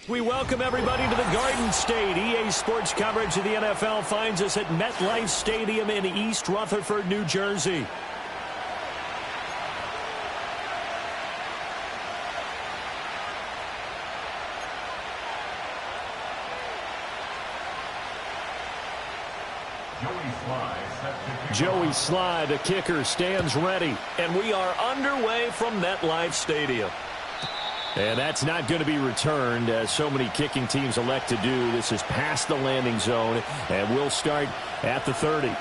We welcome everybody to the Garden State. EA Sports coverage of the NFL finds us at MetLife Stadium in East Rutherford, New Jersey. Joey Sly, the kicker, stands ready. And we are underway from MetLife Stadium. And that's not going to be returned, as so many kicking teams elect to do. This is past the landing zone, and we'll start at the 30.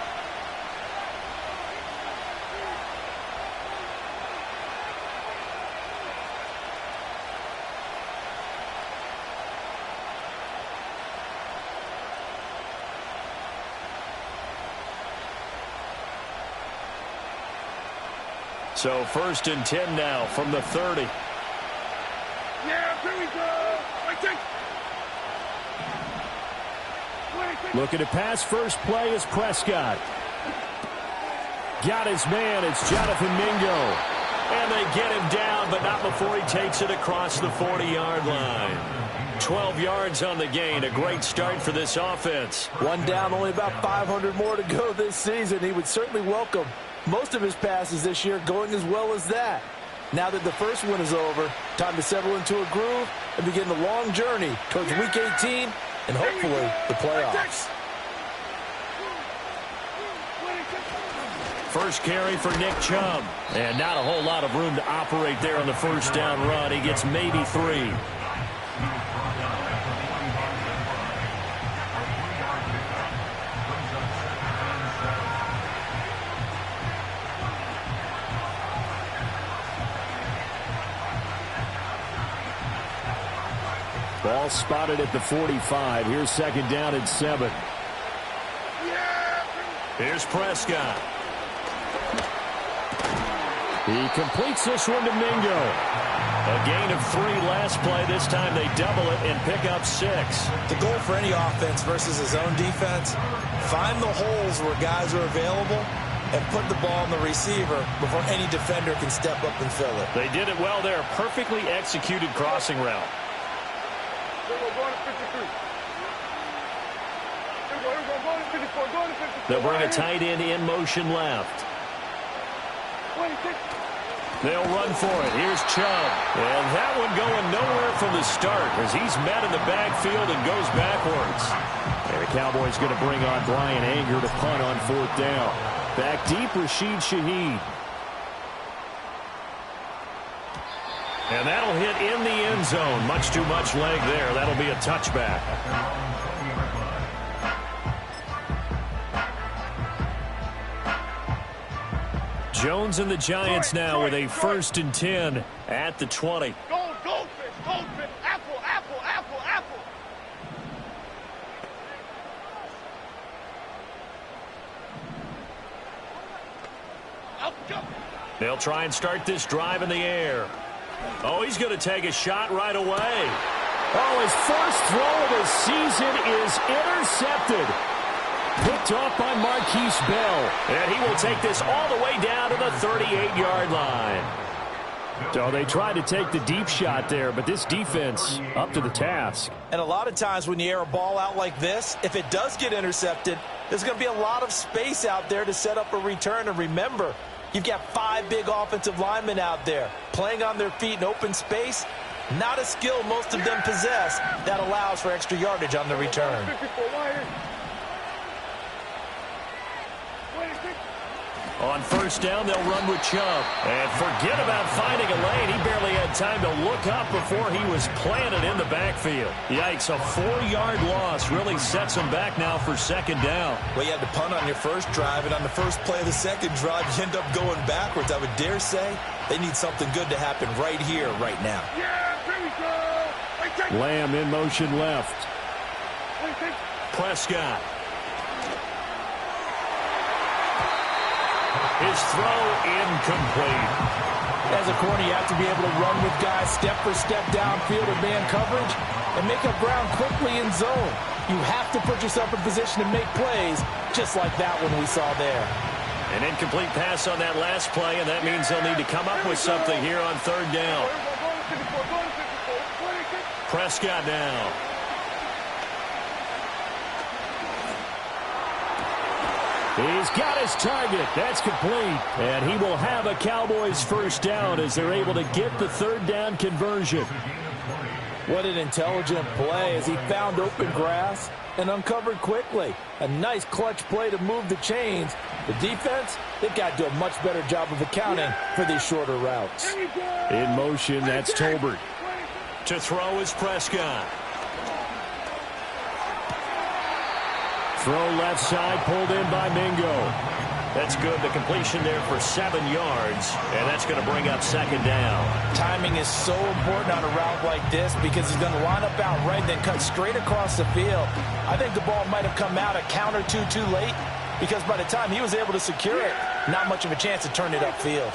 So 1st and 10 now from the 30. Yeah, here we go. Looking to pass. First play is Prescott. Got his man. It's Jonathan Mingo. And they get him down, but not before he takes it across the 40-yard line. 12 yards on the gain. A great start for this offense. One down, only about 500 more to go this season. He would certainly welcome most of his passes this year going as well as that. Now that the first one is over, time to settle into a groove and begin the long journey towards Week 18 and hopefully the playoffs. First carry for Nick Chubb. And not a whole lot of room to operate there on the first down run. He gets maybe 3. Ball spotted at the 45. Here's 2nd down and 7. Here's Prescott. He completes this one to Mingo. A gain of 3 last play. This time they double it and pick up 6. The goal for any offense versus his own defense, find the holes where guys are available and put the ball on the receiver before any defender can step up and fill it. They did it well there. Perfectly executed crossing route. They'll bring a tight end in motion left. They'll run for it. Here's Chubb. And that one going nowhere from the start as he's met in the backfield and goes backwards. And the Cowboys going to bring on Brian Anger to punt on 4th down. Back deep, Rashid Shaheed. And that'll hit in the end zone. Much too much leg there. That'll be a touchback. Jones and the Giants now with a 1st and 10 at the 20. Goldfish, apple, apple, apple, apple. They'll try and start this drive in the air. Oh, he's going to take a shot right away. Oh, his first throw of the season is intercepted. Picked off by Marquise Bell. And he will take this all the way down to the 38-yard line. So they tried to take the deep shot there, but this defense up to the task. And a lot of times when you air a ball out like this, if it does get intercepted, there's going to be a lot of space out there to set up a return. And remember, you've got 5 big offensive linemen out there playing on their feet in open space. Not a skill most of them possess that allows for extra yardage on the return. On 1st down, they'll run with Chubb. And forget about finding a lane. He barely had time to look up before he was planted in the backfield. Yikes, a 4-yard loss really sets him back now for 2nd down. Well, you had to punt on your first drive, and on the first play of the second drive, you end up going backwards. I would dare say they need something good to happen right here, right now. Yeah, here we go. Lamb in motion left. Prescott. His throw incomplete. As a corner, you have to be able to run with guys step for step downfield in man coverage and make up ground quickly in zone. You have to put yourself in position to make plays, just like that one we saw there. An incomplete pass on that last play, and that means they'll need to come up with something here on 3rd down. Prescott now. He's got his target. That's complete. And he will have a Cowboys first down as they're able to get the third down conversion. What an intelligent play as he found open grass and uncovered quickly. A nice clutch play to move the chains. The defense, they've got to do a much better job of accounting for these shorter routes. In motion, that's Tolbert. To throw is Prescott. Throw left side, pulled in by Mingo. That's good. The completion there for 7 yards, and that's going to bring up second down. Timing is so important on a route like this because he's going to line up out right, then cut straight across the field. I think the ball might have come out a count or two too late because by the time he was able to secure it, not much of a chance to turn it upfield.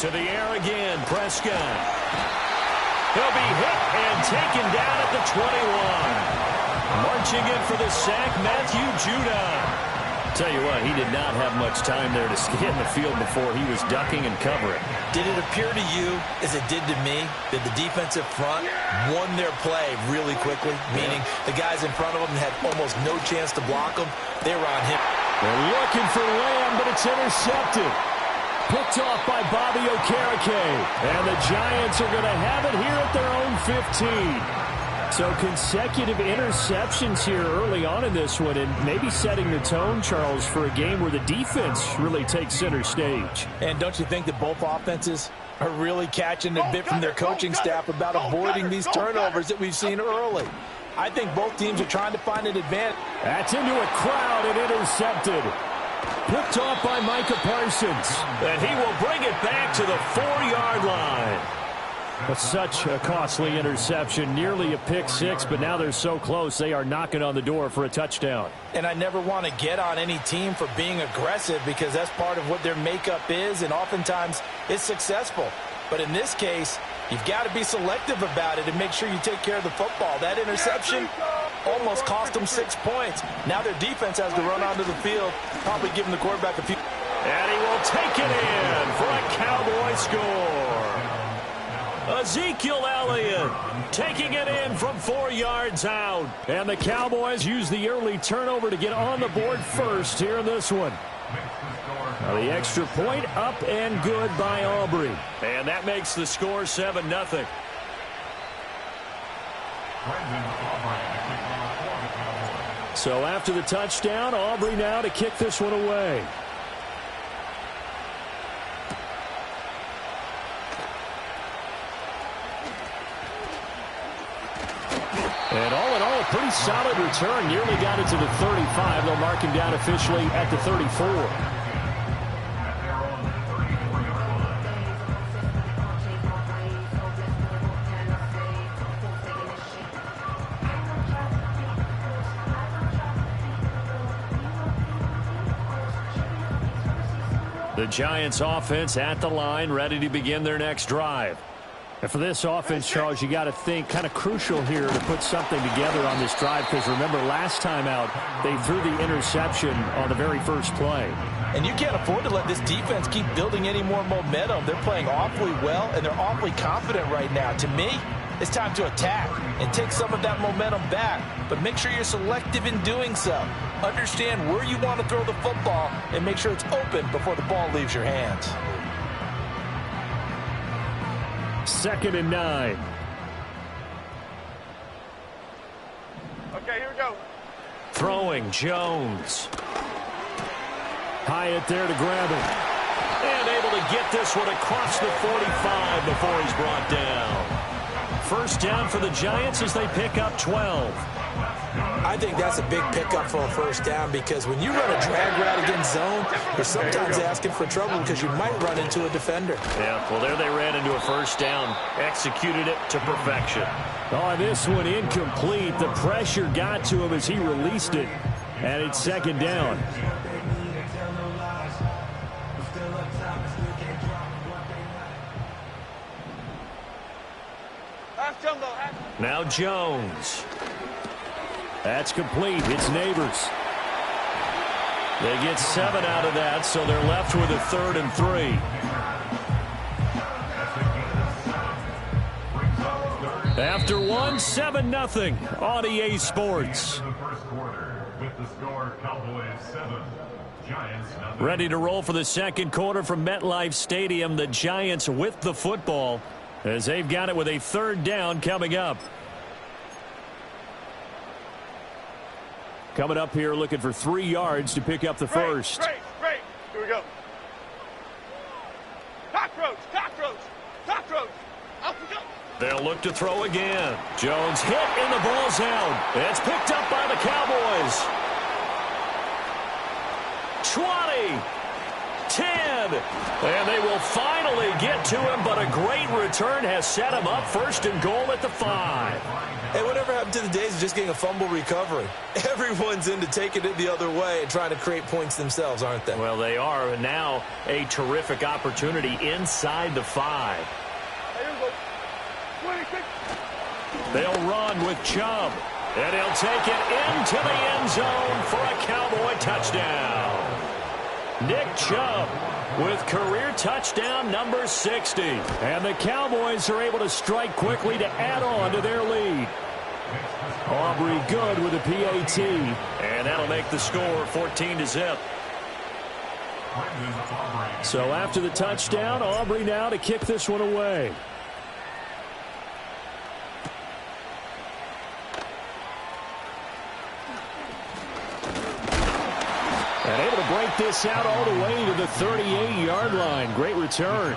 To the air again, Prescott. He'll be hit and taken down at the 21. Marching in for the sack, Matthew Judon. Tell you what, he did not have much time there to scan the field before he was ducking and covering. Did it appear to you, as it did to me, that the defensive front won their play really quickly? Meaning the guys in front of them had almost no chance to block them. They were on him. They're looking for Lamb, but it's intercepted. Picked off by Bobby Okereke. And the Giants are going to have it here at their own 15. So consecutive interceptions here early on in this one, and maybe setting the tone, Charles, for a game where the defense really takes center stage. And don't you think that both offenses are really catching a bit from their coaching staff about avoiding these turnovers that we've seen early? I think both teams are trying to find an advantage. That's into a crowd and intercepted. Picked off by Micah Parsons. And he will bring it back to the 4-yard line. But such a costly interception, nearly a pick six, but now they're so close they are knocking on the door for a touchdown. And I never want to get on any team for being aggressive because that's part of what their makeup is, and oftentimes it's successful. But in this case, you've got to be selective about it and make sure you take care of the football. That interception almost cost them 6 points. Now their defense has to run onto the field, probably giving the quarterback a few. And he will take it in for a Cowboy score. Ezekiel Elliott taking it in from 4 yards out. And the Cowboys use the early turnover to get on the board first here in this one. Now the extra point up and good by Aubrey. And that makes the score 7-0. So after the touchdown, Aubrey now to kick this one away. And all in all, a pretty solid return. Nearly got it to the 35. They'll mark him down officially at the 34. The Giants offense at the line, ready to begin their next drive. And for this offense, Charles, you got to think kind of crucial here to put something together on this drive because remember last time out they threw the interception on the very first play. And you can't afford to let this defense keep building any more momentum. They're playing awfully well and they're awfully confident right now. To me, it's time to attack and take some of that momentum back. But make sure you're selective in doing so. Understand where you want to throw the football and make sure it's open before the ball leaves your hands. 2nd and 9. Okay, here we go. Throwing Jones. Hyatt there to grab it. And able to get this one across the 45 before he's brought down. First down for the Giants as they pick up 12. I think that's a big pickup for a first down because when you run a drag route against zone, you're sometimes asking for trouble because you might run into a defender. Yeah, well, there they ran into a first down. Executed it to perfection. Oh, this one incomplete. The pressure got to him as he released it. And it's 2nd down. Now Jones. That's complete. It's Neighbors. They get 7 out of that, so they're left with a 3rd and 3. After one, 7-0 on EA Sports. Ready to roll for the second quarter from MetLife Stadium. The Giants with the football as they've got it with a third down coming up. Coming up here looking for 3 yards to pick up the first. Great. Here we go. Cockroach. Up we go. They'll look to throw again. Jones hit and the ball's out. It's picked up by the Cowboys. 20, 10, and they will finally get to him, but a great return has set him up first and goal at the 5. Hey, whatever happened to the days of just getting a fumble recovery? Everyone's into taking it the other way and trying to create points themselves, aren't they? Well, they are. And now a terrific opportunity inside the 5. Here we go. 26. They'll run with Chubb, and he'll take it into the end zone for a Cowboy touchdown. Nick Chubb with career touchdown number 60. And the Cowboys are able to strike quickly to add on to their lead. Aubrey good with a PAT, and that'll make the score 14-0. So after the touchdown, Aubrey now to kick this one away. And able to break this out all the way to the 38-yard line. Great return.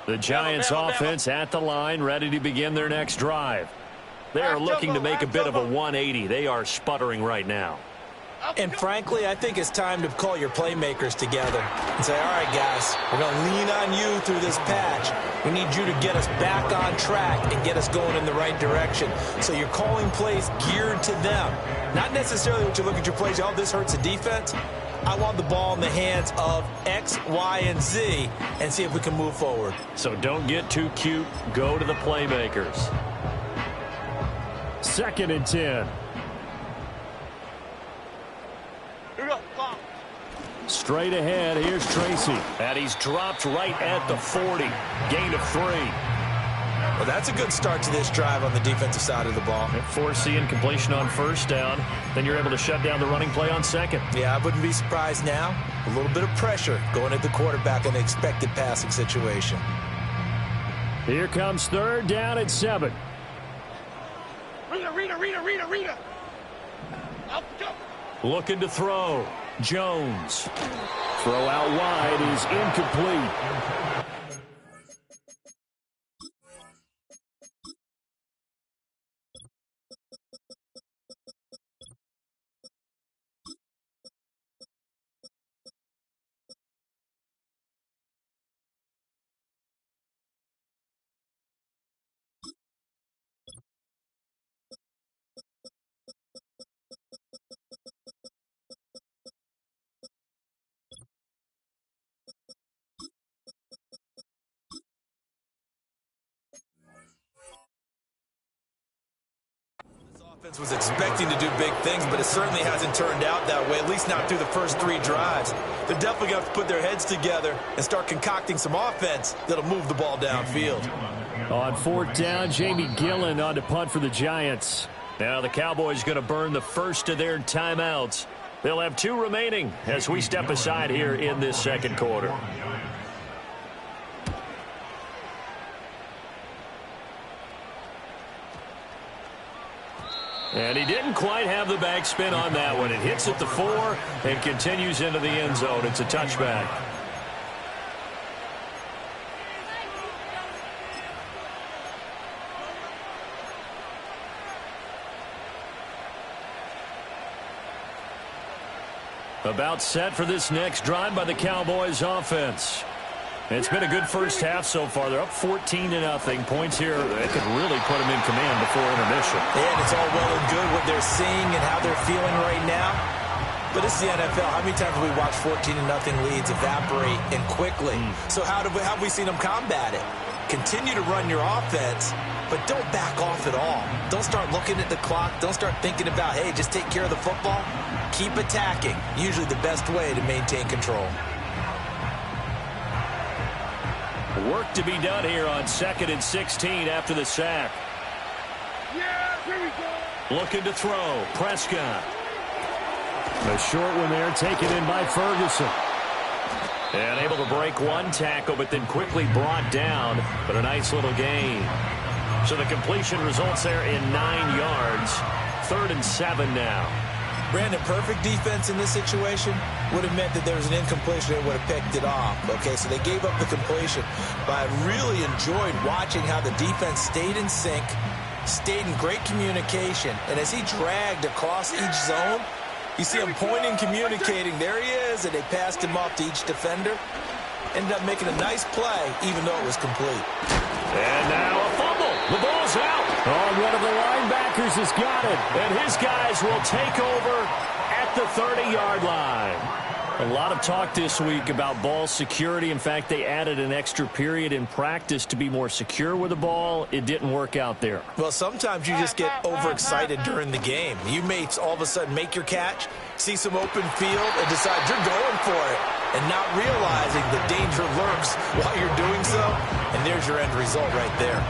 The Giants offense at the line, ready to begin their next drive. They are looking to make a bit of a 180. They are sputtering right now. And frankly, I think it's time to call your playmakers together and say, all right, guys, we're going to lean on you through this patch. We need you to get us back on track and get us going in the right direction. So you're calling plays geared to them. Not necessarily what you look at your plays, oh, this hurts the defense. I want the ball in the hands of X, Y, and Z and see if we can move forward. So don't get too cute. Go to the playmakers. 2nd and 10. Straight ahead, here's Tracy. And he's dropped right at the 40. Gain of 3. Well, that's a good start to this drive on the defensive side of the ball. Foreseeing completion on first down. Then you're able to shut down the running play on second. Yeah, I wouldn't be surprised now. A little bit of pressure going at the quarterback in an expected passing situation. Here comes 3rd down and 7. Rita. Up we go. Looking to throw. Jones. Throw out wide is incomplete. Offense was expecting to do big things, but it certainly hasn't turned out that way, at least not through the first 3 drives. They're definitely going to have to put their heads together and start concocting some offense that'll move the ball downfield. On 4th down, Jamie Gillen on to punt for the Giants. Now the Cowboys going to burn the first of their timeouts. They'll have 2 remaining as we step aside here in this second quarter. And he didn't quite have the backspin on that one. It hits at the 4 and continues into the end zone. It's a touchback. About set for this next drive by the Cowboys offense. It's been a good first half so far. They're up 14-0. Points here. They could really put them in command before intermission. Yeah, and it's all well and good what they're seeing and how they're feeling right now. But this is the NFL. How many times have we watched 14-0 leads evaporate and quickly? So how have we seen them combat it? Continue to run your offense but don't back off at all. Don't start looking at the clock. Don't start thinking about, hey, just take care of the football. Keep attacking. Usually the best way to maintain control. Work to be done here on 2nd and 16 after the sack. Yeah, here we go. Looking to throw. Prescott. A short one there, taken in by Ferguson. And able to break one tackle, but then quickly brought down. But a nice little gain. So the completion results there in 9 yards. 3rd and 7 now. Brandon, perfect defense in this situation would have meant that there was an incompletion that would have picked it off. Okay, so they gave up the completion. But I really enjoyed watching how the defense stayed in sync, stayed in great communication. And as he dragged across each zone, you see him pointing, communicating. There he is, and they passed him off to each defender. Ended up making a nice play, even though it was complete. And now a fumble. The ball's out. Oh, one of the linebackers has got it. And his guys will take over at the 30-yard line. A lot of talk this week about ball security. In fact, they added an extra period in practice to be more secure with the ball. It didn't work out there. Well, sometimes you just get overexcited during the game. You may all of a sudden make your catch, see some open field, and decide you're going for it, and not realizing the danger lurks while you're doing so. And there's your end result right there.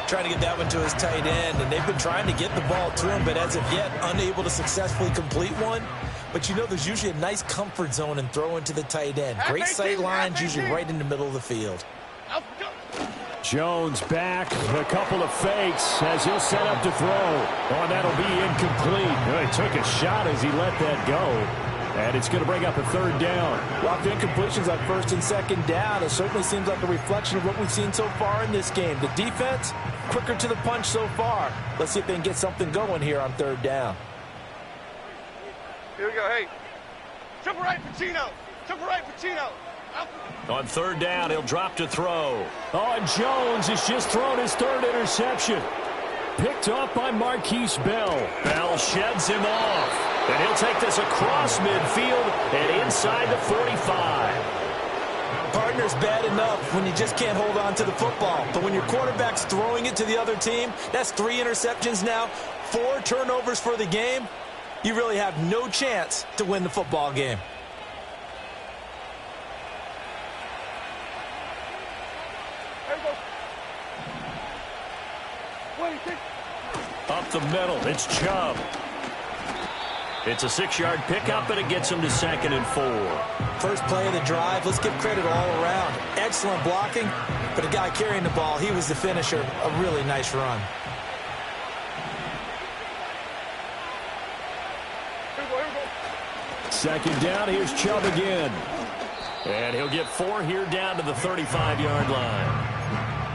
Trying to get that one to his tight end, and they've been trying to get the ball to him, but as of yet, unable to successfully complete one. But you know there's usually a nice comfort zone in throwing to the tight end. Great sight lines, usually right in the middle of the field. Jones back, a couple of fakes as he'll set up to throw. Oh, that'll be incomplete. Oh, he took a shot as he let that go. And it's going to bring up a 3rd down. Well, the incompletions on 1st and 2nd down, it certainly seems like a reflection of what we've seen so far in this game. The defense, quicker to the punch so far. Let's see if they can get something going here on 3rd down. Here we go, hey. Triple right for Chino. Triple right for Chino. On 3rd down, he'll drop to throw. Oh, and Jones has just thrown his 3rd interception. Picked off by Marquise Bell. Bell sheds him off. And he'll take this across midfield and inside the 45. Partner's bad enough when you just can't hold on to the football. But when your quarterback's throwing it to the other team, that's 3 interceptions now, 4 turnovers for the game. You really have no chance to win the football game. Up the middle, it's Chubb. It's a 6-yard pickup, and it gets him to 2nd and 4. First play of the drive, let's give credit all around. Excellent blocking, but the guy carrying the ball, he was the finisher. A really nice run. Second down, here's Chubb again. And he'll get 4 here down to the 35-yard line.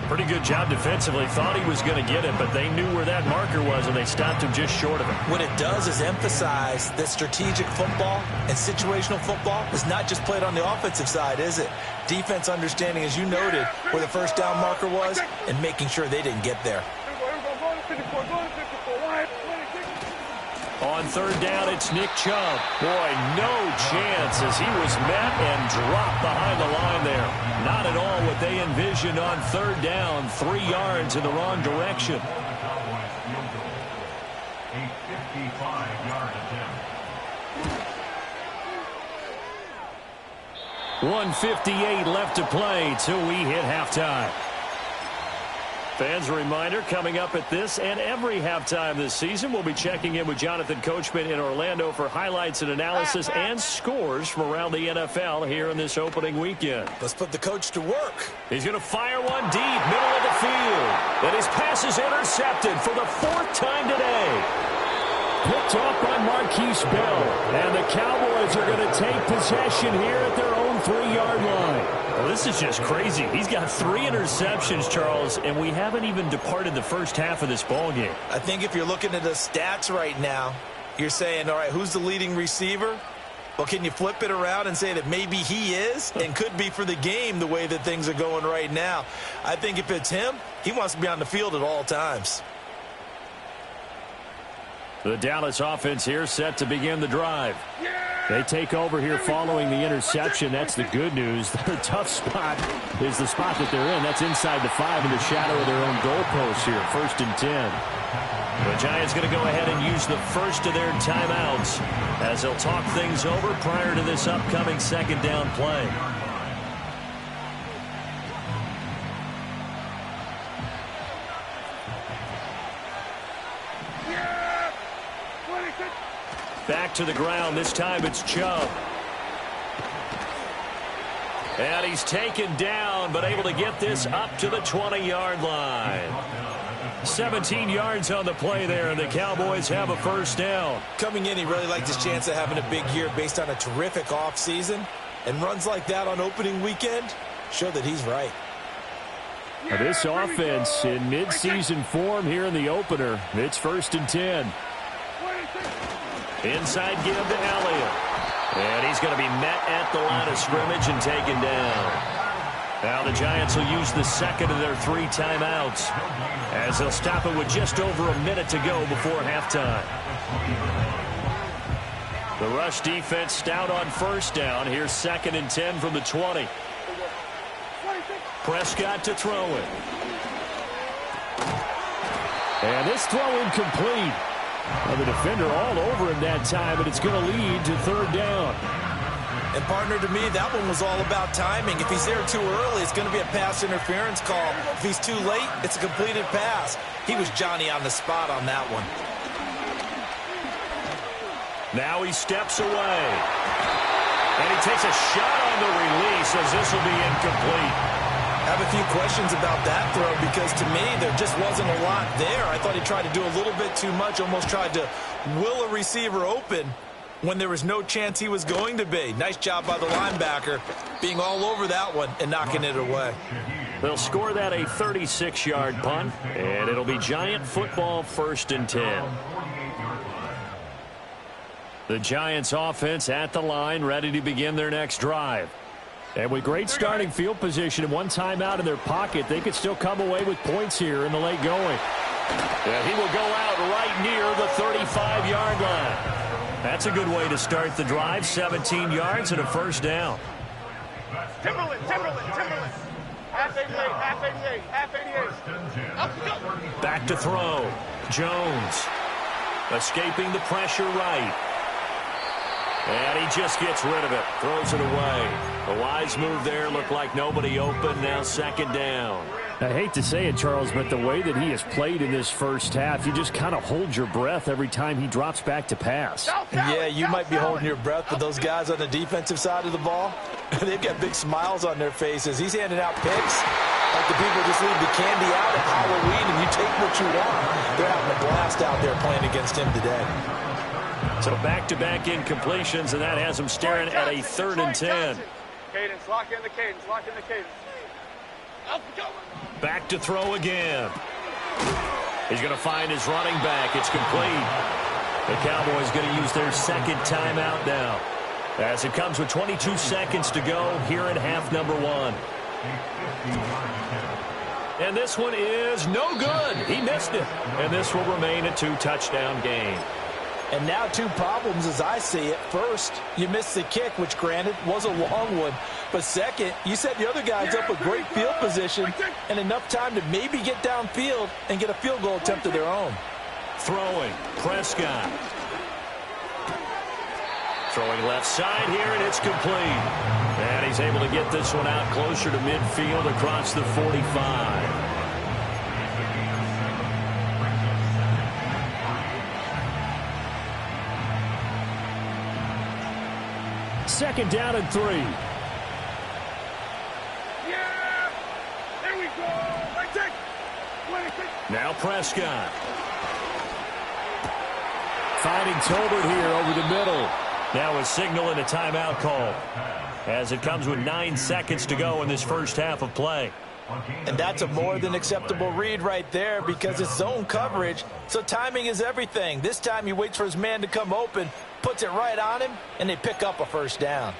Pretty good job defensively. Thought he was going to get it, but they knew where that marker was, and they stopped him just short of it. What it does is emphasize that strategic football and situational football is not just played on the offensive side, is it? Defense understanding, as you noted, where the first down marker was and making sure they didn't get there. On 3rd down, it's Nick Chubb. Boy, no chance as he was met and dropped behind the line there. Not at all what they envisioned on 3rd down. 3 yards in the wrong direction. A 55-yard attempt. 1:58 left to play till we hit halftime. Fans, a reminder, coming up at this and every halftime this season, we'll be checking in with Jonathan Coachman in Orlando for highlights and analysis and scores from around the NFL here in this opening weekend. Let's put the coach to work. He's going to fire one deep, middle of the field. And his pass is intercepted for the 4th time today. Picked off by Marquise Bell. And the Cowboys are going to take possession here at their own 3-yard line. Well, this is just crazy. He's got 3 interceptions, Charles, and we haven't even departed the first half of this ball game. I think if you're looking at the stats right now, you're saying, all right, who's the leading receiver? Well, can you flip it around and say that maybe he is and could be for the game the way that things are going right now? I think if it's him, he wants to be on the field at all times. The Dallas offense here set to begin the drive. Yeah! They take over here following the interception. That's the good news. Their tough spot is the spot that they're in. That's inside the 5 in the shadow of their own goalpost here. 1st and 10. The Giants going to go ahead and use the first of their timeouts as they'll talk things over prior to this upcoming 2nd down play. Back to the ground. This time it's Chubb. And he's taken down, but able to get this up to the 20-yard line. 17 yards on the play there, and the Cowboys have a 1st down. Coming in, he really liked his chance of having a big year based on a terrific offseason. And runs like that on opening weekend show that he's right. Now this offense in midseason form here in the opener. It's 1st and 10. Inside give to Elliott. And he's going to be met at the line of scrimmage and taken down. Now the Giants will use the 2nd of their 3 timeouts as they'll stop it with just over a minute to go before halftime. The rush defense stout on 1st down. Here's 2nd and 10 from the 20. Prescott to throw it. And this throw incomplete. And the defender all over him that time, and it's going to lead to 3rd down. And, partner, to me, that one was all about timing. If he's there too early, it's going to be a pass interference call. If he's too late, it's a completed pass. He was Johnny on the spot on that one. Now he steps away. And he takes a shot on the release as this will be incomplete. I have a few questions about that throw because, to me, there just wasn't a lot there. I thought he tried to do a little bit too much, almost tried to will a receiver open when there was no chance he was going to be. Nice job by the linebacker being all over that one and knocking it away. They'll score that a 36-yard punt, and it'll be Giant football 1st and 10. The Giants offense at the line, ready to begin their next drive. And with great starting field position and 1 timeout in their pocket, they could still come away with points here in the late going. And he will go out right near the 35-yard line. That's a good way to start the drive. 17 yards and a 1st down. Timberland. Half 88, half 88, half 88. Up we go. Back to throw. Jones escaping the pressure right. And he just gets rid of it. Throws it away. A wise move there. Looked like nobody open. Now 2nd down. I hate to say it, Charles, but the way that he has played in this first half, you just kind of hold your breath every time he drops back to pass. Yeah, you might be holding your breath, but those guys on the defensive side of the ball, they've got big smiles on their faces. He's handing out picks like the people just leave the candy out at Halloween and you take what you want. They're having a blast out there playing against him today. So back-to-back incompletions, and that has him staring at a 3rd and 10. Cadence, lock in the cadence, lock in the cadence. Up we go. Back to throw again. He's going to find his running back. It's complete. The Cowboys going to use their 2nd timeout now, as it comes with 22 seconds to go here in half number 1. And this one is no good. He missed it. And this will remain a 2-touchdown game. And now 2 problems as I see it. First, you missed the kick, which granted was a long one. But second, you set the other guys up with great field position and enough time to maybe get downfield and get a field goal attempt of their own. Throwing, Prescott. Throwing left side here, and it's complete. And he's able to get this one out closer to midfield across the 45. 2nd down and 3. Yeah! There we go! Right take! 26. Now Prescott. Finding Tolbert here over the middle. Now a signal and a timeout call, as it comes with 9 seconds to go in this first half of play. And that's a more than acceptable read right there because it's zone coverage, so timing is everything. This time he waits for his man to come open, puts it right on him, and they pick up a 1st down.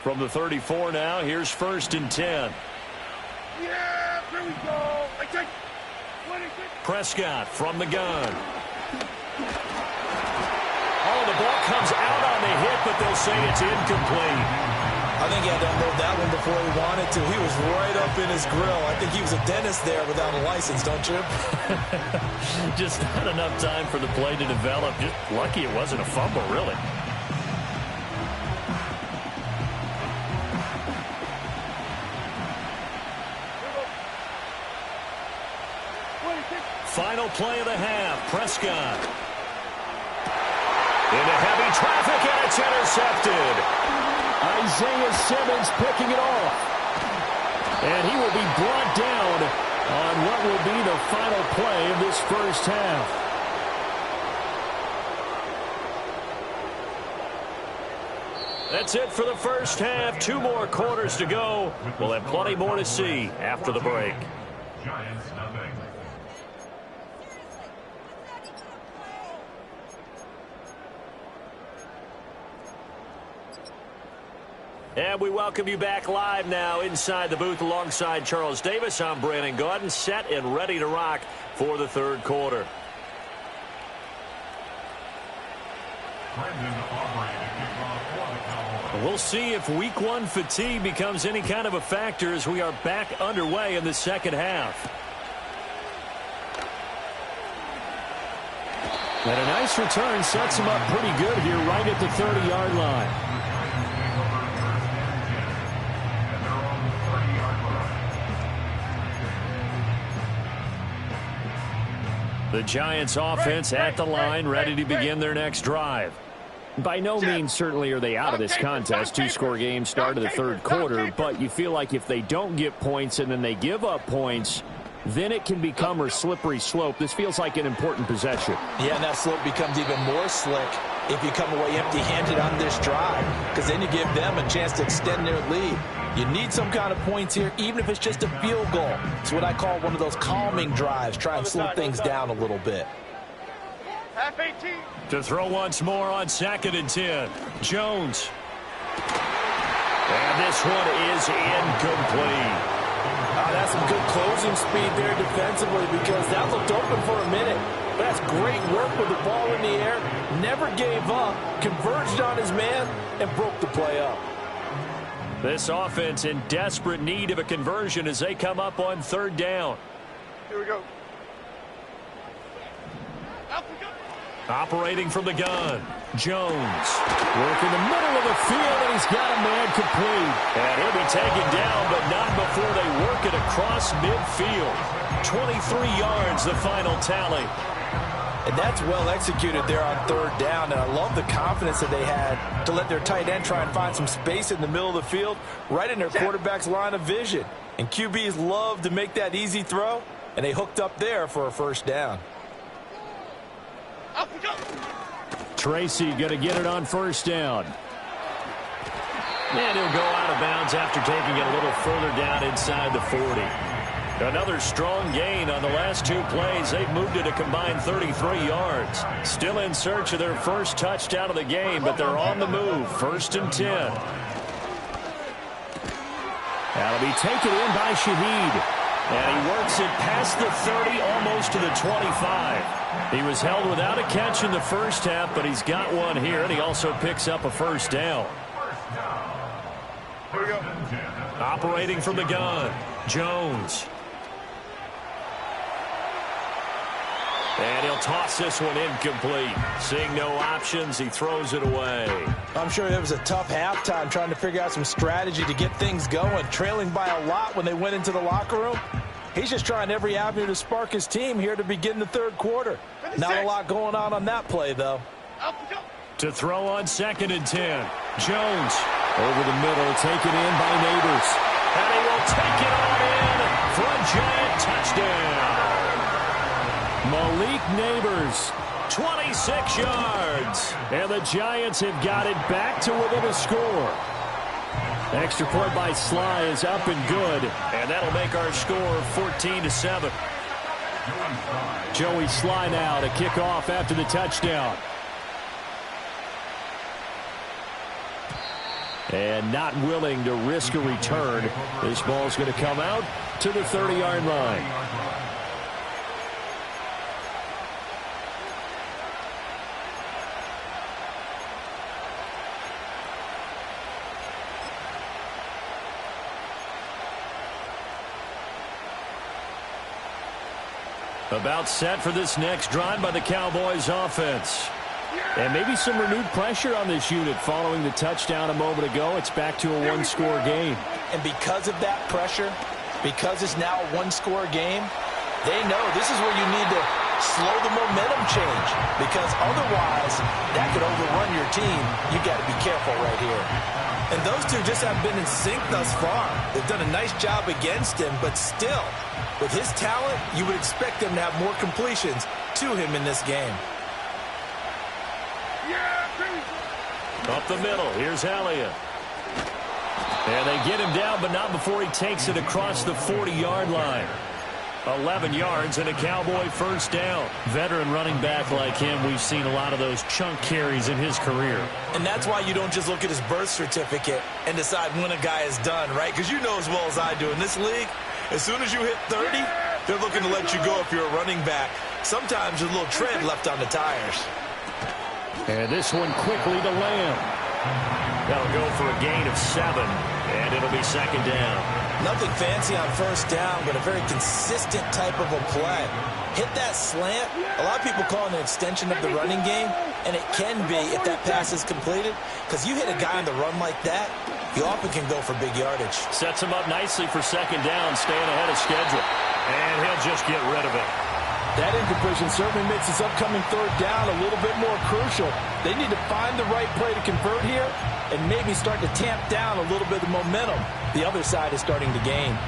From the 34 now, here's 1st and 10. Yeah, here we go. Prescott from the gun. Oh, the ball comes out on the hit, but they'll say it's incomplete. I think he had to unload that one before he wanted to. He was right up in his grill. I think he was a dentist there without a license, don't you? Just not enough time for the play to develop. Just lucky it wasn't a fumble, really. Final play of the half. Prescott. Into heavy traffic, and it's intercepted. Isaiah Simmons picking it off. And he will be brought down on what will be the final play of this first half. That's it for the first half. 2 more quarters to go. We'll have plenty more to see after the break. Giants nothing. And we welcome you back live now inside the booth alongside Charles Davis. I'm Brandon Gaudin, set and ready to rock for the third quarter. We'll see if week 1 fatigue becomes any kind of a factor as we are back underway in the second half. And a nice return sets him up pretty good here right at the 30-yard line. The Giants offense at the line, ready to begin their next drive. By no means certainly are they out of this contest. 2-score game start of the third quarter, but you feel like if they don't get points and then they give up points, then it can become a slippery slope. This feels like an important possession. Yeah, and that slope becomes even more slick if you come away empty-handed on this drive, because then you give them a chance to extend their lead. You need some kind of points here, even if it's just a field goal. It's what I call one of those calming drives. Try and slow things down a little bit. Half 18. To throw once more on 2nd and 10. Jones. And this one is incomplete. That's some good closing speed there defensively, because that looked open for a minute. But that's great work with the ball in the air. Never gave up, converged on his man, and broke the play up. This offense in desperate need of a conversion as they come up on 3rd down. Here we go. Operating from the gun, Jones. Working the middle of the field, and he's got a man complete. And he'll be taken down, but not before they work it across midfield. 23 yards, the final tally. And that's well executed there on 3rd down, and I love the confidence that they had to let their tight end try and find some space in the middle of the field, right in their quarterback's line of vision. And QBs love to make that easy throw, and they hooked up there for a 1st down. Tracy going to get it on 1st down. And he'll go out of bounds after taking it a little further down inside the 40. Another strong gain on the last 2 plays. They've moved it a combined 33 yards. Still in search of their first touchdown of the game, but they're on the move. 1st and 10. That'll be taken in by Shaheed. And he works it past the 30, almost to the 25. He was held without a catch in the first half, but he's got one here, and he also picks up a 1st down. Here we go. Operating from the gun, Jones. And he'll toss this one incomplete. Seeing no options, he throws it away. I'm sure it was a tough halftime trying to figure out some strategy to get things going, trailing by a lot when they went into the locker room. He's just trying every avenue to spark his team here to begin the 3rd quarter. Not a lot going on that play, though. To throw on 2nd and 10. Jones over the middle, taken in by Neighbors. And he will take it on in for a Giant touchdown. Malik Neighbors, 26 yards. And the Giants have got it back to within a score. Extra point by Sly is up and good. And that'll make our score 14-7. Joey Sly now to kick off after the touchdown. And not willing to risk a return. This ball's going to come out to the 30-yard line. About set for this next drive by the Cowboys offense. And maybe some renewed pressure on this unit following the touchdown a moment ago. It's back to a one-score game. And because of that pressure, because it's now a one-score game, they know this is where you need to slow the momentum change. Because otherwise, that could overrun your team. You got to be careful right here. And those two just have been in sync thus far. They've done a nice job against him, but still, with his talent, you would expect them to have more completions to him in this game. Up the middle, here's Elliott. And they get him down, but not before he takes it across the 40-yard line. 11 yards and a Cowboy first down. Veteran running back like him, we've seen a lot of those chunk carries in his career. And that's why you don't just look at his birth certificate and decide when a guy is done, right? Because you know as well as I do, in this league, as soon as you hit 30, they're looking to let you go if you're a running back. Sometimes there's a little tread left on the tires. And this one quickly to Lamb. That'll go for a gain of 7, and it'll be second down. Nothing fancy on first down, but a very consistent type of a play. Hit that slant. A lot of people call it an extension of the running game, and it can be if that pass is completed, because you hit a guy on the run like that, you often can go for big yardage. Sets him up nicely for second down, staying ahead of schedule. And he'll just get rid of it. That incompletion certainly makes this upcoming third down a little bit more crucial. They need to find the right play to convert here and maybe start to tamp down a little bit of momentum. The other side is starting to gain.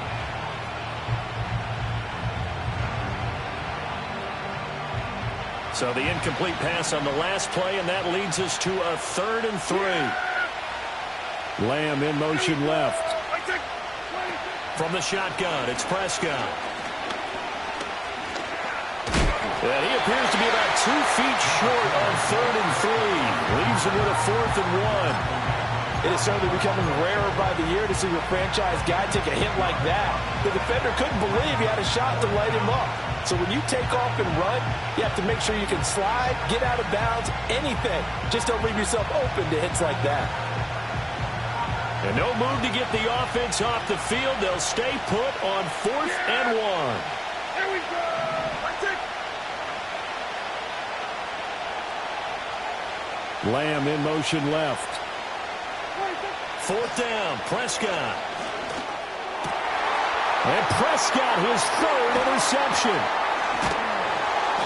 So the incomplete pass on the last play, and that leads us to a 3rd and 3. Lamb in motion left. From the shotgun, it's Prescott. And he appears to be about 2 feet short on 3rd and 3. Leaves him with a 4th and 1. It is certainly becoming rarer by the year to see your franchise guy take a hit like that. The defender couldn't believe he had a shot to light him up. So when you take off and run, you have to make sure you can slide, get out of bounds, anything. Just don't leave yourself open to hits like that. And no move to get the offense off the field. They'll stay put on 4th and 1. Here we go. Lamb in motion left. 4th down, Prescott. And Prescott, his 3rd interception.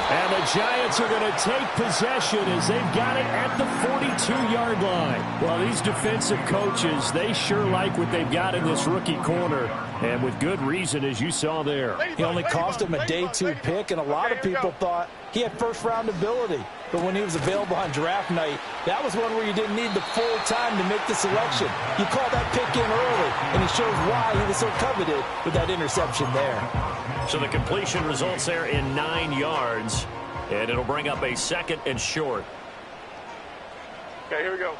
And the Giants are going to take possession as they've got it at the 42-yard line. Well, these defensive coaches, they sure like what they've got in this rookie corner. And with good reason, as you saw there. He only cost him a day 2 pick, and a lot of people thought he had first-round ability. But when he was available on draft night, that was one where you didn't need the full time to make the selection. You call that pick in early, and he shows why he was so coveted with that interception there. So the completion results there in 9 yards, and it'll bring up a 2nd and short. Okay, here we go.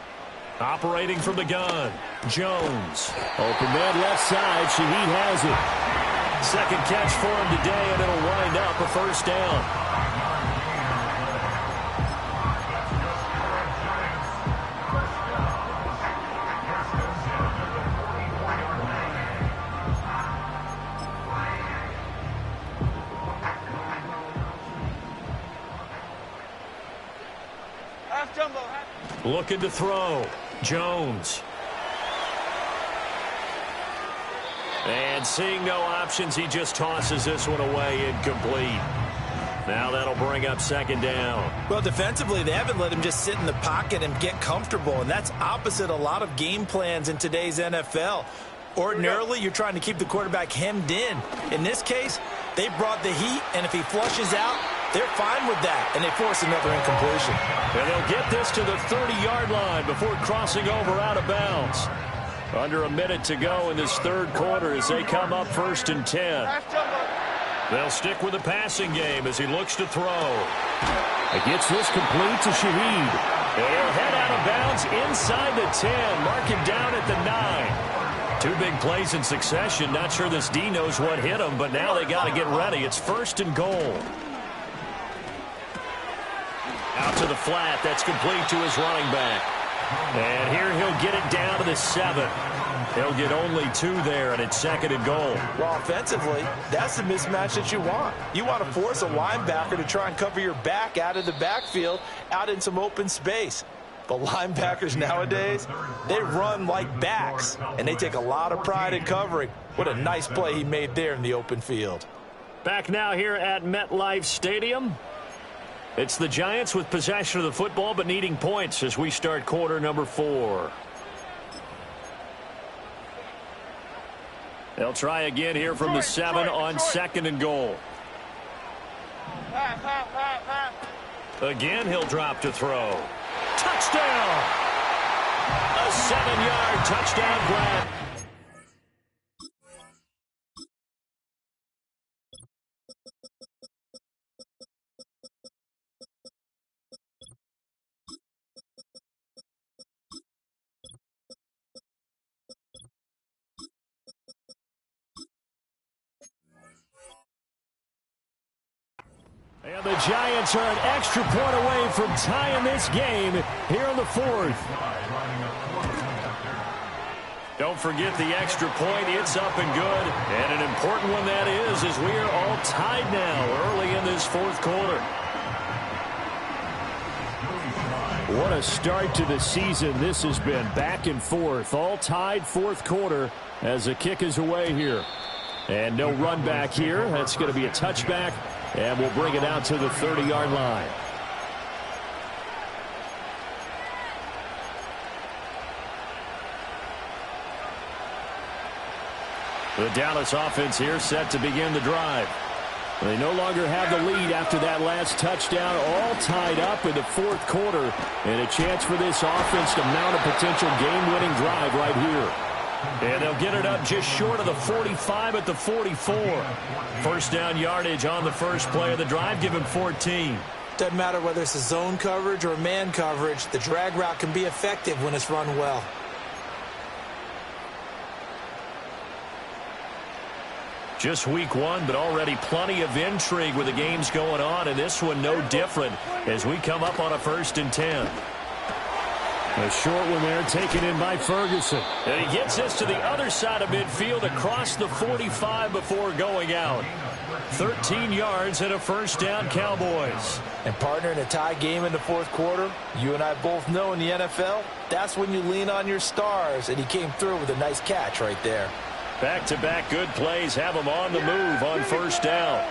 Operating from the gun, Jones. Open man left side, Shaheed has it. 2nd catch for him today, and it'll wind up a first down. Looking to throw. Jones. And seeing no options, he just tosses this one away incomplete. Now that'll bring up 2nd down. Well, defensively, they haven't let him just sit in the pocket and get comfortable, and that's opposite a lot of game plans in today's NFL. Ordinarily, you're trying to keep the quarterback hemmed in. In this case, they brought the heat, and if he flushes out, they're fine with that, and they force another incompletion. And they'll get this to the 30-yard line before crossing over out of bounds. Under a minute to go in this 3rd quarter as they come up 1st and 10. They'll stick with the passing game as he looks to throw. It gets this complete to Shaheed. And he'll head out of bounds inside the 10. Mark him down at the 9. Two big plays in succession. Not sure this D knows what hit him, but now they got to get ready. It's 1st and goal. Out to the flat. That's complete to his running back. And here he'll get it down to the 7. He'll get only 2 there, and it's 2nd and goal. Well, offensively, that's the mismatch that you want. You want to force a linebacker to try and cover your back out of the backfield, out in some open space. But linebackers nowadays, they run like backs, and they take a lot of pride in covering. What a nice play he made there in the open field. Back now here at MetLife Stadium. It's the Giants with possession of the football, but needing points as we start quarter number 4. They'll try again here from the 7 on 2nd and goal. Again, he'll drop to throw. Touchdown! A 7-yard touchdown grab. And the Giants are an extra point away from tying this game here in the 4th. Don't forget the extra point. It's up and good. And an important one that is, as we are all tied now early in this 4th quarter. What a start to the season this has been. Back and forth. All tied 4th quarter as the kick is away here. And no run back here. That's going to be a touchback. And we'll bring it out to the 30-yard line. The Dallas offense here set to begin the drive. They no longer have the lead after that last touchdown, all tied up in the 4th quarter. And a chance for this offense to mount a potential game-winning drive right here. And they'll get it up just short of the 45 at the 44. First down yardage on the first play of the drive. Give him 14. Doesn't matter whether it's a zone coverage or man coverage. The drag route can be effective when it's run well. Just week 1, but already plenty of intrigue with the games going on. And this one no different as we come up on a 1st and 10. A short one there taken in by Ferguson. And he gets this to the other side of midfield across the 45 before going out. 13 yards and a first down, Cowboys. And partner, in a tie game in the 4th quarter, you and I both know in the NFL, that's when you lean on your stars. And he came through with a nice catch right there. Back-to-back good plays have him on the move on first down.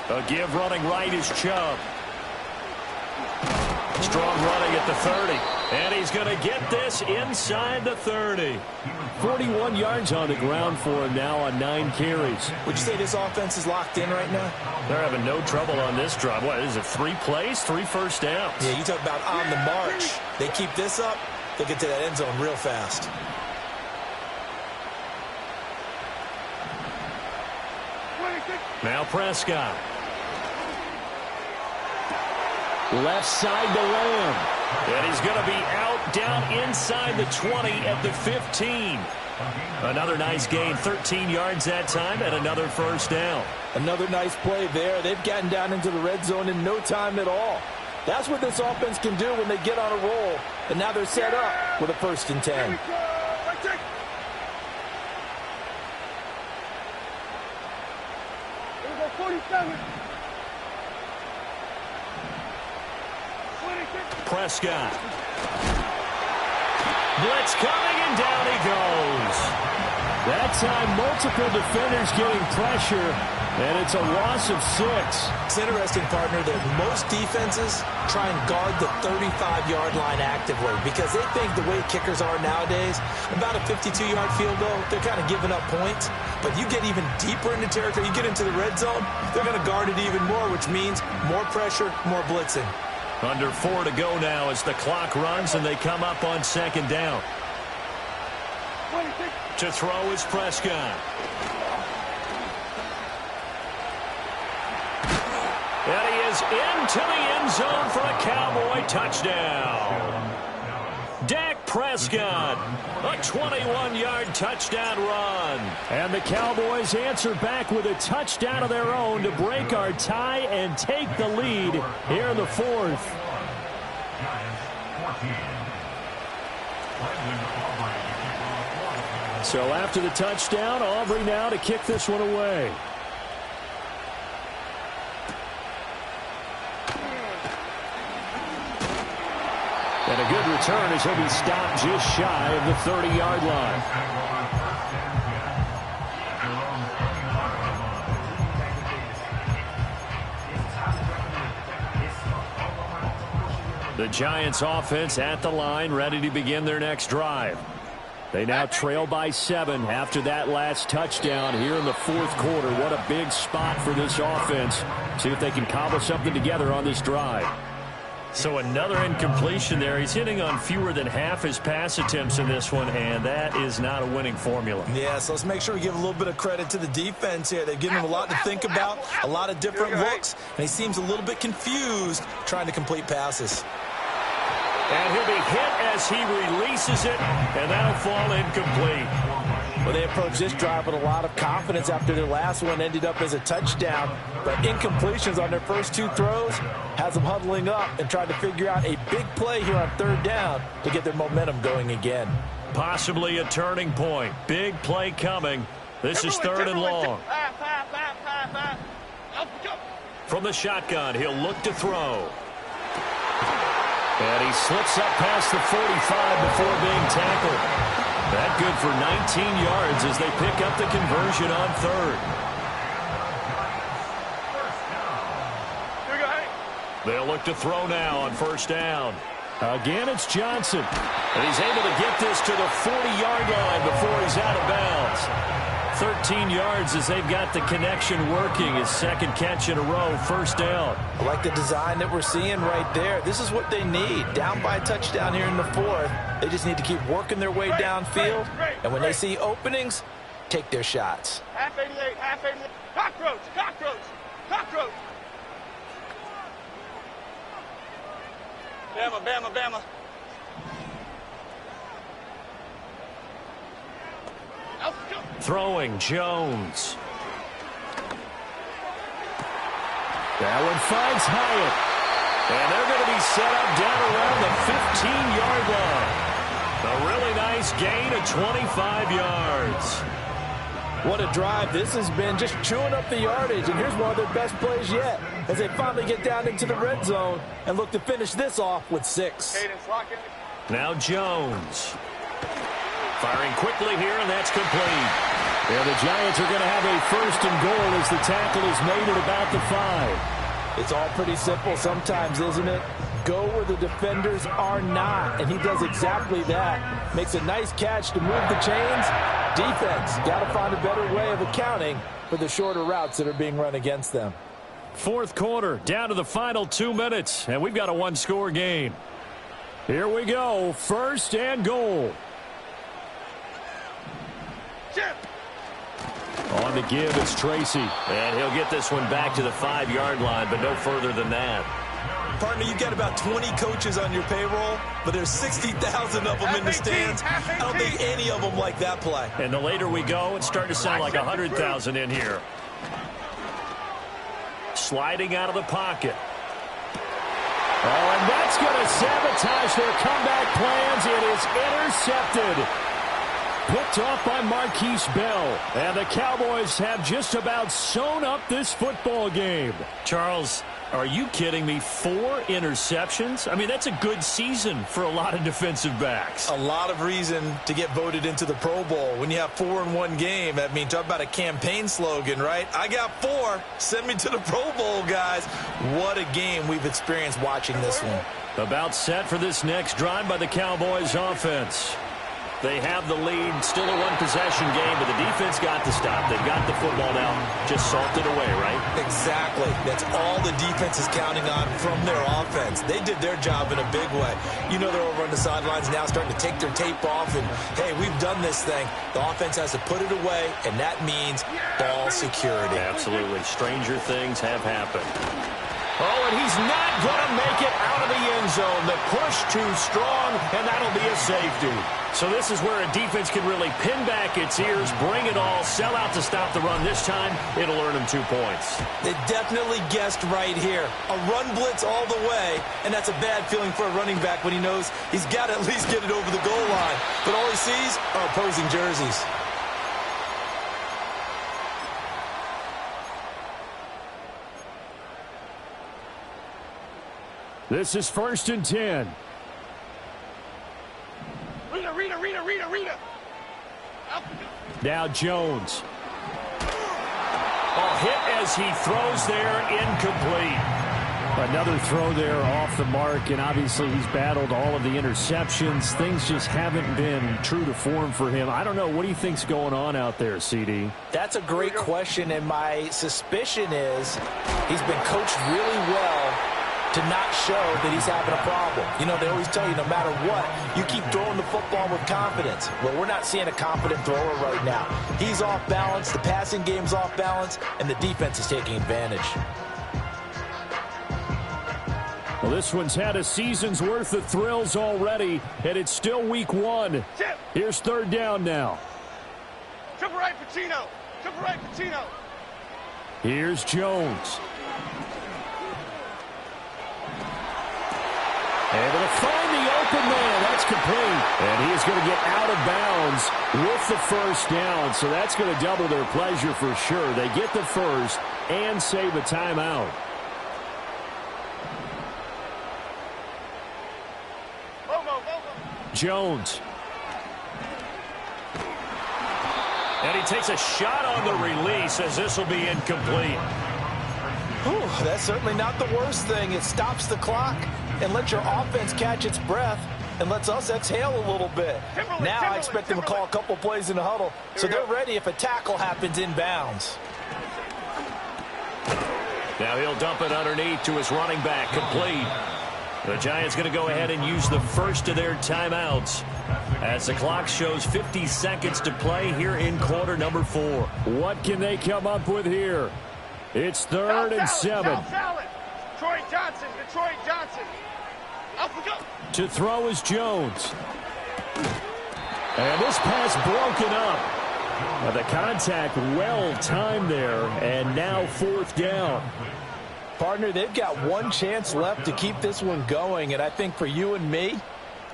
A give running right is Chubb. Strong running at the 30. And he's going to get this inside the 30. 41 yards on the ground for him now on 9 carries. Would you say this offense is locked in right now? They're having no trouble on this drive. What is it, 3 plays, 3 first downs? Yeah, you talk about on the march. They keep this up, they'll get to that end zone real fast. Now Prescott. Left side to Lamb. And he's going to be out down inside the 20 at the 15. Another nice gain, 13 yards that time, and another first down. Another nice play there. They've gotten down into the red zone in no time at all. That's what this offense can do when they get on a roll. And now they're set up with a 1st and 10. Prescott. Blitz coming, and down he goes. That time, multiple defenders getting pressure, and it's a loss of 6. It's interesting, partner, that most defenses try and guard the 35-yard line actively because they think the way kickers are nowadays, about a 52-yard field goal, they're kind of giving up points. But you get even deeper into territory, you get into the red zone, they're going to guard it even more, which means more pressure, more blitzing. Under 4 to go now as the clock runs and they come up on 2nd down. To throw is Prescott. is into the end zone for a Cowboy touchdown. Dak Prescott, a 21-yard touchdown run. And the Cowboys answer back with a touchdown of their own to break our tie and take the lead here in the fourth. So after the touchdown, Aubrey now to kick this one away. And a good return as he'll be stopped just shy of the 30-yard line. The Giants offense at the line, ready to begin their next drive. They now trail by 7 after that last touchdown here in the fourth quarter. What a big spot for this offense. See if they can cobble something together on this drive. So another incompletion there. He's hitting on fewer than half his pass attempts in this one, and that is not a winning formula. Yeah, so let's make sure we give a little bit of credit to the defense here. They've given him a lot to think about, a lot of different looks, and he seems a little bit confused trying to complete passes. And he'll be hit as he releases it, and that'll fall incomplete. Well, they approached this drive with a lot of confidence after their last one ended up as a touchdown. But incompletions on their first 2 throws has them huddling up and trying to figure out a big play here on 3rd down to get their momentum going again. Possibly a turning point. Big play coming. This is 3rd and long. From the shotgun, he'll look to throw. And he slips up past the 45 before being tackled. That good for 19 yards as they pick up the conversion on 3rd. They'll look to throw now on 1st down. Again, it's Johnson. And he's able to get this to the 40-yard line before he's out of bounds. 13 yards as they've got the connection working. His 2nd catch in a row, 1st down. I like the design that we're seeing right there. This is what they need. Down by a touchdown here in the 4th. They just need to keep working their way downfield. And when they see openings, take their shots. Half 88, half 88. Cockroach, cockroach, cockroach. Bama, Bama, Bama. Throwing Jones. That one finds Hyatt. And they're going to be set up down around the 15-yard line. A really nice gain of 25 yards. What a drive this has been, just chewing up the yardage. And here's one of their best plays yet as they finally get down into the red zone and look to finish this off with 6. Now Jones. Firing quickly here, and that's complete. Yeah, the Giants are going to have a 1st and goal as the tackle is made at about the 5. It's all pretty simple sometimes, isn't it? Go where the defenders are not, and he does exactly that. Makes a nice catch to move the chains. Defense, got to find a better way of accounting for the shorter routes that are being run against them. 4th quarter, down to the final 2 minutes, and we've got a 1-score game. Here we go, 1st and goal. On the give, it's Tracy. And he'll get this one back to the 5-yard line, but no further than that. Partner, you've got about 20 coaches on your payroll, but there's 60,000 of them in the stands. I don't think any of them like that play. And the later we go, it's starting to sound like 100,000 in here. Sliding out of the pocket. Oh, and that's going to sabotage their comeback plans. It is intercepted. Picked off by Marquise Bell. And the Cowboys have just about sewn up this football game. Charles, are you kidding me? 4 interceptions? I mean, that's a good season for a lot of defensive backs. A lot of reason to get voted into the Pro Bowl. When you have 4 in one game, I mean, talk about a campaign slogan, right? I got 4. Send me to the Pro Bowl, guys. What a game we've experienced watching this one. About set for this next drive by the Cowboys offense. They have the lead, still a one-possession game, but the defense got the stop. They've got the football now, just salted away, right? Exactly. That's all the defense is counting on from their offense. They did their job in a big way. You know they're over on the sidelines now starting to take their tape off, and, hey, we've done this thing. The offense has to put it away, and that means ball security. Absolutely. Stranger things have happened. Oh, and he's not going to make it out of the end zone. The push too strong, and that'll be a safety. So this is where a defense can really pin back its ears, bring it all, sell out to stop the run. This time, it'll earn them 2 points. They definitely guessed right here. A run blitz all the way, and that's a bad feeling for a running back when he knows he's got to at least get it over the goal line. But all he sees are opposing jerseys. This is 1st and 10. Rita. Now Jones. Hit as he throws there, incomplete. Another throw there off the mark, and obviously he's battled all of the interceptions. Things just haven't been true to form for him. I don't know. What do you think's going on out there, CD? That's a great question, and my suspicion is he's been coached really well to not show that he's having a problem. You know, they always tell you no matter what, you keep throwing the football with confidence. Well, we're not seeing a confident thrower right now. He's off balance, the passing game's off balance, and the defense is taking advantage. Well, this one's had a season's worth of thrills already, and it's still week 1. Here's 3rd down now. Triple right, Pacino. Here's Jones. Able to find the open man. That's complete. And he is going to get out of bounds with the 1st down. So that's going to double their pleasure for sure. They get the 1st and save a timeout. Jones. And he takes a shot on the release as this will be incomplete. Whew, that's certainly not the worst thing. It stops the clock and lets your offense catch its breath and lets us exhale a little bit. Now I expect them to call a couple plays in the huddle, so they're ready if a tackle happens inbounds. Now he'll dump it underneath to his running back, complete. The Giants going to go ahead and use the first of their timeouts as the clock shows 50 seconds to play here in quarter number 4. What can they come up with here? It's 3rd and 7. Detroit Johnson. To throw is Jones. And this pass broken up. Now the contact well timed there, and now 4th down. Partner, they've got one chance left to keep this one going, and I think for you and me,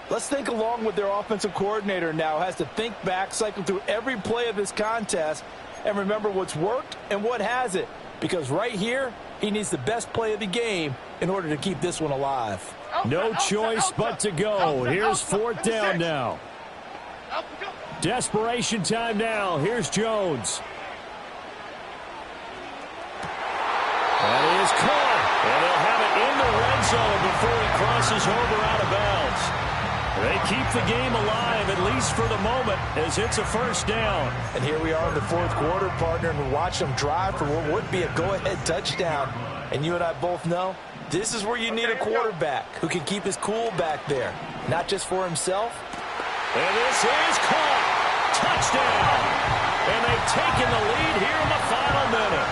let's think along with their offensive coordinator now. Has to think back, cycle through every play of this contest, and remember what's worked and what hasn't. Because right here, he needs the best play of the game in order to keep this one alive. No choice but to go. Here's 4th down now. Desperation time now. Here's Jones. That is caught. And they'll have it in the red zone before he crosses over out of bounds. They keep the game alive, at least for the moment, as it's a 1st down. And here we are in the 4th quarter, partner, and we watch them drive for what would be a go-ahead touchdown. And you and I both know this is where you need a quarterback who can keep his cool back there, not just for himself. And this is caught. Touchdown. And they've taken the lead here in the final minute.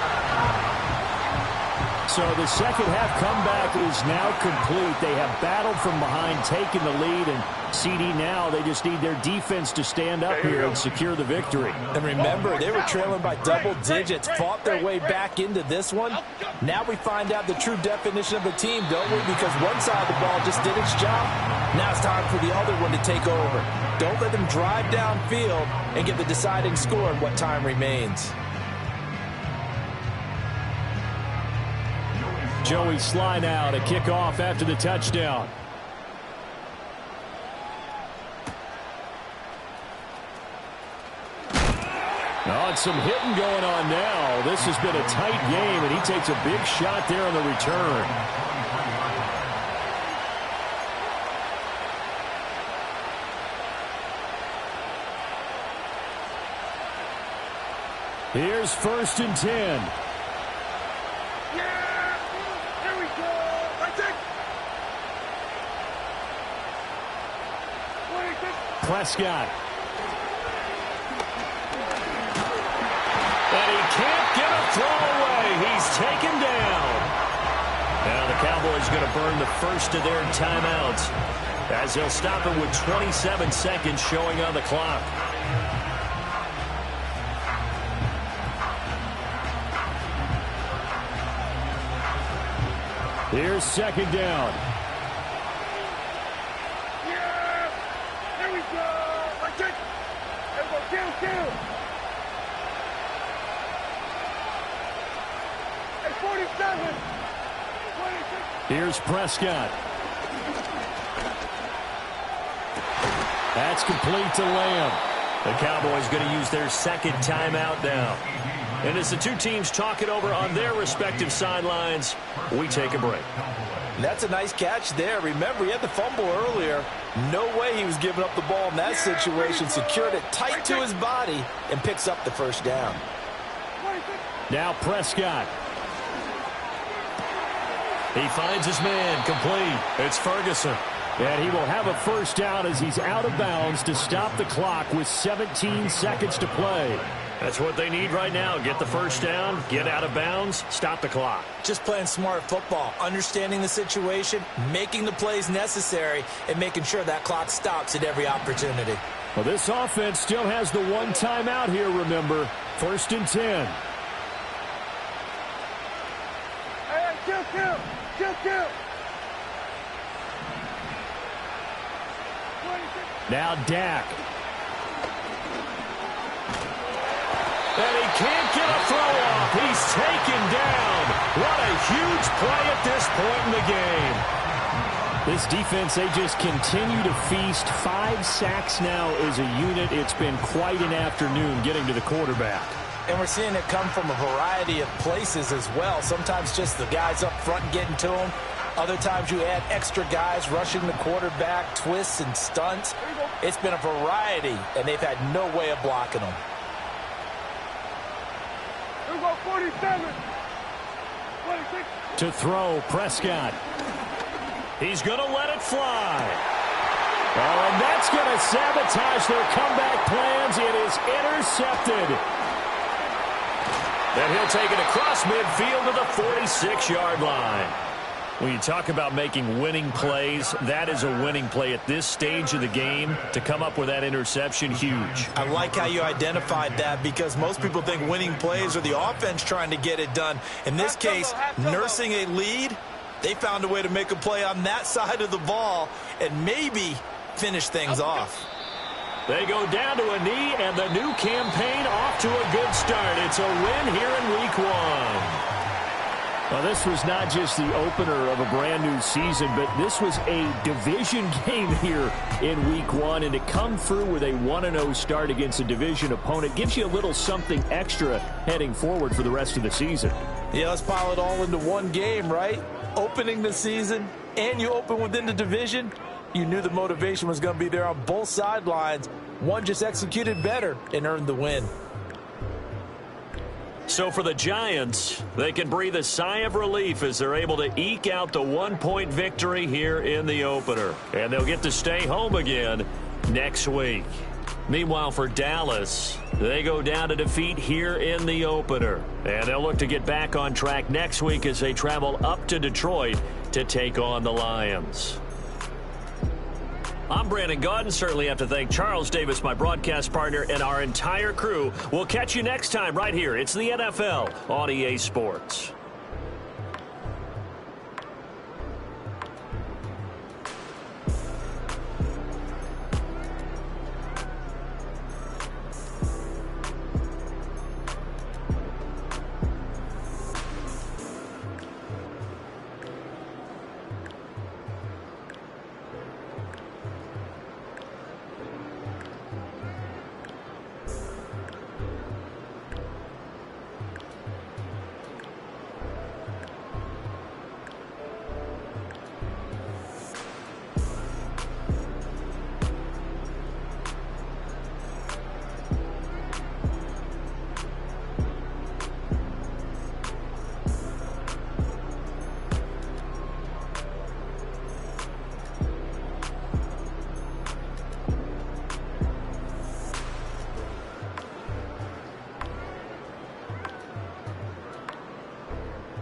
So the second half comeback is now complete. They have battled from behind, taken the lead, and CD now they just need their defense to stand up here and secure the victory. And remember, they were trailing by double digits, fought their way back into this one. Now we find out the true definition of a team, don't we? Because one side of the ball just did its job. Now it's time for the other one to take over. Don't let them drive downfield and get the deciding score in what time remains. Joey Sly now to kick off after the touchdown. Oh, and some hitting going on now. This has been a tight game, and he takes a big shot there on the return. Here's 1st and 10. Prescott. And he can't get a throw away. He's taken down. Now Cowboys going to burn the first of their timeouts as they'll stop it with 27 seconds showing on the clock. Here's second down. Yeah! There we go! Like it! There we go, kill! Hey, 47! 26! Here's Prescott. That's complete to Lamb. The Cowboys going to use their second timeout now. And as the two teams talk it over on their respective sidelines, we take a break. That's a nice catch there. Remember, he had the fumble earlier. No way he was giving up the ball in that situation. Secured it tight to his body and picks up the first down. Now Prescott. He finds his man complete. It's Ferguson. And he will have a first down as he's out of bounds to stop the clock with 17 seconds to play. That's what they need right now. Get the first down, get out of bounds, stop the clock. Just playing smart football, understanding the situation, making the plays necessary, and making sure that clock stops at every opportunity. Well, this offense still has the one timeout here, remember. 1st and 10. Hey, kill! Now Dak. And he can't get a throw off. He's taken down. What a huge play at this point in the game. This defense, they just continue to feast. 5 sacks now as a unit. It's been quite an afternoon getting to the quarterback. And we're seeing it come from a variety of places as well. Sometimes just the guys up front getting to him. Other times you add extra guys rushing the quarterback, twists and stunts. It's been a variety, and they've had no way of blocking them. Here we go, 47! 26! To throw, Prescott. He's going to let it fly. Oh, and that's going to sabotage their comeback plans. It is intercepted. And he'll take it across midfield to the 46-yard line. When you talk about making winning plays, that is a winning play at this stage of the game. To come up with that interception, huge. I like how you identified that because most people think winning plays are the offense trying to get it done. In this case, nursing a lead, they found a way to make a play on that side of the ball and maybe finish things off. They go down to a knee, and the new campaign off to a good start. It's a win here in Week 1. Well, this was not just the opener of a brand-new season, but this was a division game here in Week 1. And to come through with a 1-0 start against a division opponent gives you a little something extra heading forward for the rest of the season. Yeah, let's pile it all into one game, right? Opening the season, and you open within the division. You knew the motivation was going to be there on both sidelines. One just executed better and earned the win. So for the Giants, they can breathe a sigh of relief as they're able to eke out the 1-point victory here in the opener. And they'll get to stay home again next week. Meanwhile, for Dallas, they go down to defeat here in the opener. And they'll look to get back on track next week as they travel up to Detroit to take on the Lions. I'm Brandon Gaudin. Certainly have to thank Charles Davis, my broadcast partner, and our entire crew. We'll catch you next time right here. It's the NFL on EA Sports.